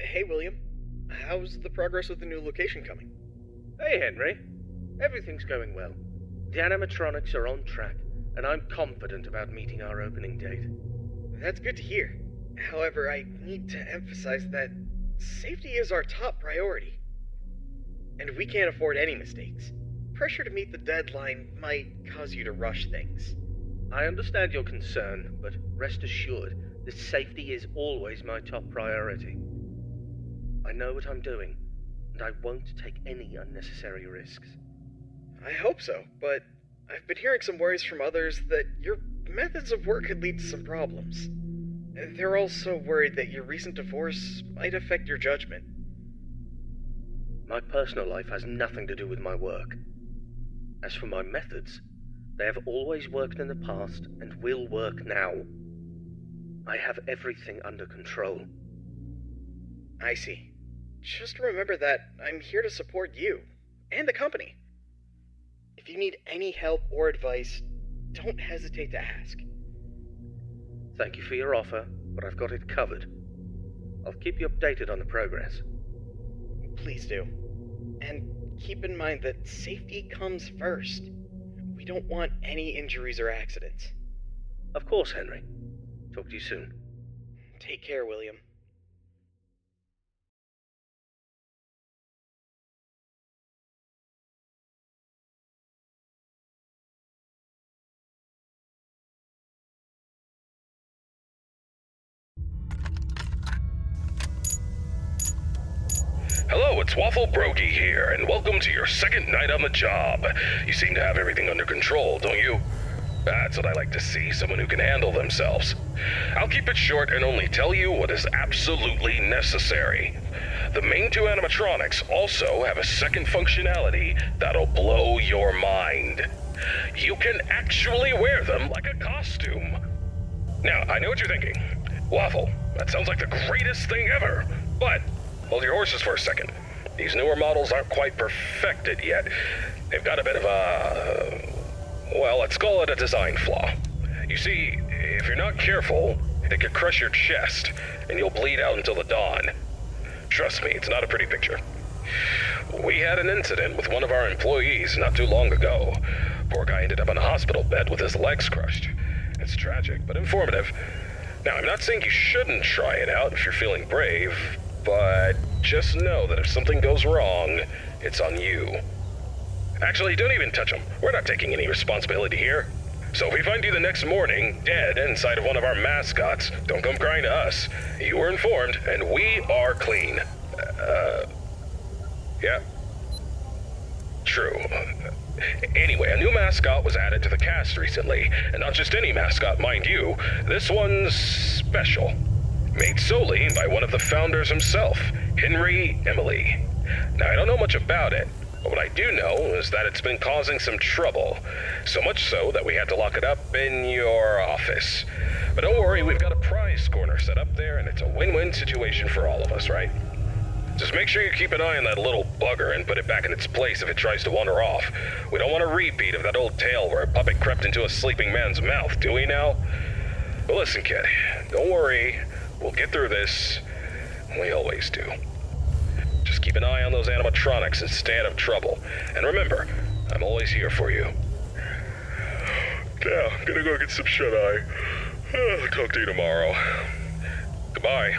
Hey, William. How's the progress with the new location coming? Hey, Henry. Everything's going well. The animatronics are on track, and I'm confident about meeting our opening date. That's good to hear. However, I need to emphasize that safety is our top priority. And we can't afford any mistakes. Pressure to meet the deadline might cause you to rush things. I understand your concern, but rest assured that safety is always my top priority. I know what I'm doing, and I won't take any unnecessary risks. I hope so, but I've been hearing some worries from others that your methods of work could lead to some problems. They're also worried that your recent divorce might affect your judgment. My personal life has nothing to do with my work. As for my methods, they have always worked in the past and will work now. I have everything under control. I see. Just remember that I'm here to support you and the company. If you need any help or advice, don't hesitate to ask. Thank you for your offer, but I've got it covered. I'll keep you updated on the progress. Please do. And keep in mind that safety comes first. We don't want any injuries or accidents. Of course, Henry. Talk to you soon. Take care, William. Hello, it's Waffle Brokey here, and welcome to your second night on the job. You seem to have everything under control, don't you? That's what I like to see, someone who can handle themselves. I'll keep it short and only tell you what is absolutely necessary. The main two animatronics also have a second functionality that'll blow your mind. You can actually wear them like a costume. Now, I know what you're thinking. Waffle, that sounds like the greatest thing ever, but hold your horses for a second. These newer models aren't quite perfected yet. They've got a bit of a... well, let's call it a design flaw. You see, if you're not careful, they could crush your chest, and you'll bleed out until the dawn. Trust me, it's not a pretty picture. We had an incident with one of our employees not too long ago. Poor guy ended up in a hospital bed with his legs crushed. It's tragic, but informative. Now, I'm not saying you shouldn't try it out if you're feeling brave, but just know that if something goes wrong, it's on you. Actually, don't even touch them. We're not taking any responsibility here. So if we find you the next morning, dead inside of one of our mascots, don't come crying to us. You were informed, and we are clean. Yeah. True. Anyway, a new mascot was added to the cast recently, and not just any mascot, mind you. This one's special. Made solely by one of the founders himself, Henry Emily. Now, I don't know much about it, but what I do know is that it's been causing some trouble. So much so that we had to lock it up in your office. But don't worry, we've got a prize corner set up there, and it's a win-win situation for all of us, right? Just make sure you keep an eye on that little bugger and put it back in its place if it tries to wander off. We don't want a repeat of that old tale where a puppet crept into a sleeping man's mouth, do we now? But listen, kid, don't worry. We'll get through this. We always do. Just keep an eye on those animatronics and stay out of trouble. And remember, I'm always here for you. Now, I'm gonna go get some shut-eye. I'll talk to you tomorrow. Goodbye.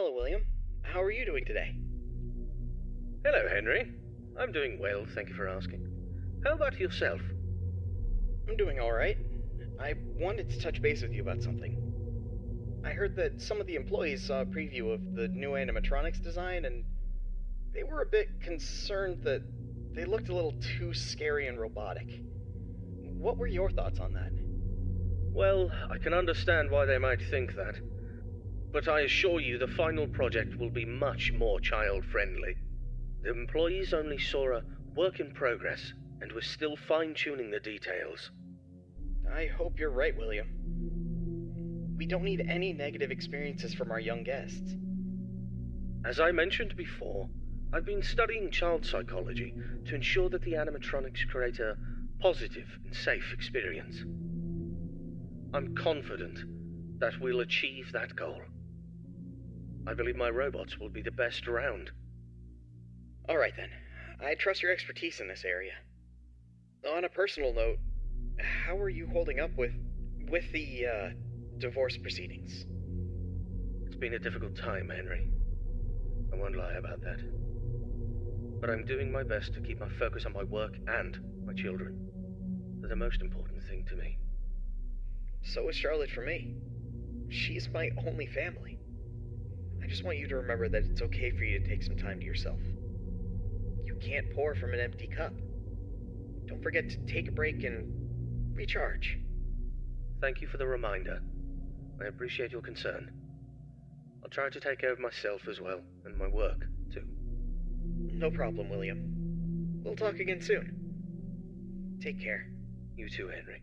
Hello, William. How are you doing today? Hello, Henry. I'm doing well, thank you for asking. How about yourself? I'm doing alright. I wanted to touch base with you about something. I heard that some of the employees saw a preview of the new animatronics design, and they were a bit concerned that they looked a little too scary and robotic. What were your thoughts on that? Well, I can understand why they might think that. But I assure you the final project will be much more child-friendly. The employees only saw a work in progress, and we're still fine-tuning the details. I hope you're right, William. We don't need any negative experiences from our young guests. As I mentioned before, I've been studying child psychology to ensure that the animatronics create a positive and safe experience. I'm confident that we'll achieve that goal. I believe my robots will be the best around. Alright then. I trust your expertise in this area. On a personal note, how are you holding up with the divorce proceedings? It's been a difficult time, Henry. I won't lie about that. But I'm doing my best to keep my focus on my work and my children. They're the most important thing to me. So is Charlotte for me. She's my only family. I just want you to remember that it's okay for you to take some time to yourself. You can't pour from an empty cup. Don't forget to take a break and recharge. Thank you for the reminder. I appreciate your concern. I'll try to take care of myself as well, and my work, too. No problem, William. We'll talk again soon. Take care. You too, Henry.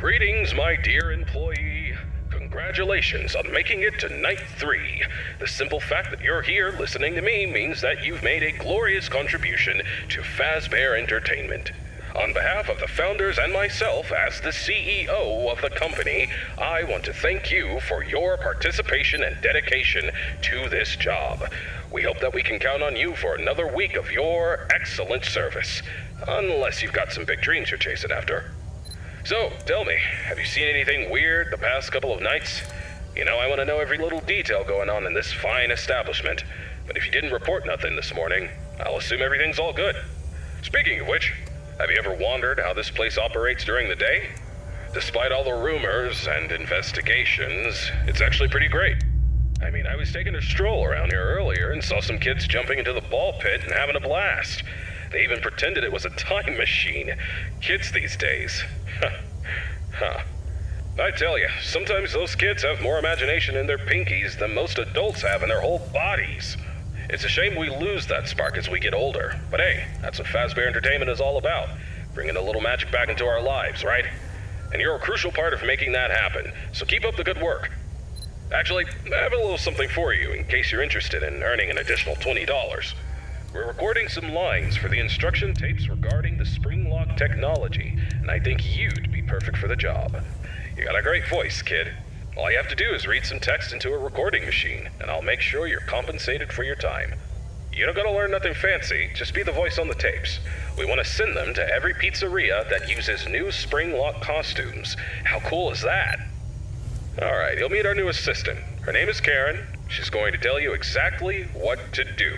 Greetings, my dear employee. Congratulations on making it to Night 3. The simple fact that you're here listening to me means that you've made a glorious contribution to Fazbear Entertainment. On behalf of the founders and myself as the CEO of the company, I want to thank you for your participation and dedication to this job. We hope that we can count on you for another week of your excellent service. Unless you've got some big dreams you're chasing after. So, tell me, have you seen anything weird the past couple of nights? You know, I want to know every little detail going on in this fine establishment. But if you didn't report nothing this morning, I'll assume everything's all good. Speaking of which, have you ever wondered how this place operates during the day? Despite all the rumors and investigations, it's actually pretty great. I mean, I was taking a stroll around here earlier and saw some kids jumping into the ball pit and having a blast. They even pretended it was a time machine. Kids these days. Huh. I tell you, sometimes those kids have more imagination in their pinkies than most adults have in their whole bodies. It's a shame we lose that spark as we get older. But hey, that's what Fazbear Entertainment is all about. Bringing a little magic back into our lives, right? And you're a crucial part of making that happen, so keep up the good work. Actually, I have a little something for you in case you're interested in earning an additional $20. We're recording some lines for the instruction tapes regarding the spring lock technology, and I think you'd be perfect for the job. You got a great voice, kid. All you have to do is read some text into a recording machine, and I'll make sure you're compensated for your time. You don't gotta learn nothing fancy, just be the voice on the tapes. We want to send them to every pizzeria that uses new spring lock costumes. How cool is that? Alright, you'll meet our new assistant. Her name is Karen. She's going to tell you exactly what to do.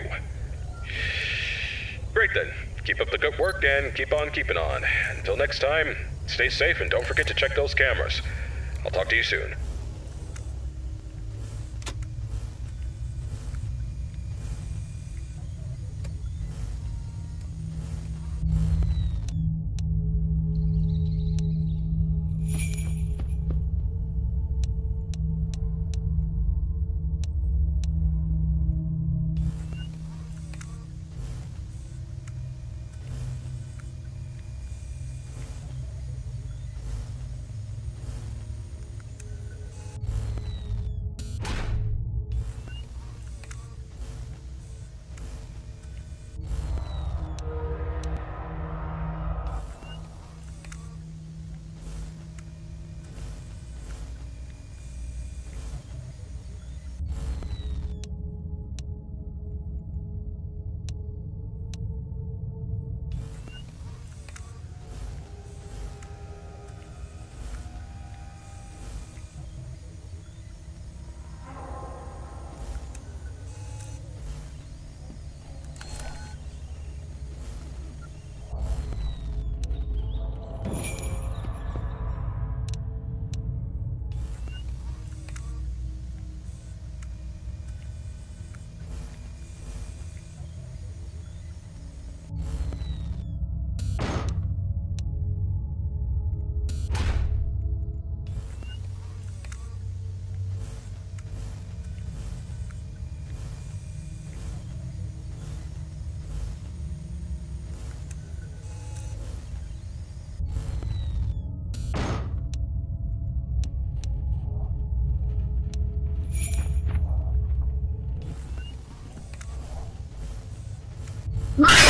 Great then. Keep up the good work and keep on keeping on. Until next time, stay safe and don't forget to check those cameras. I'll talk to you soon. My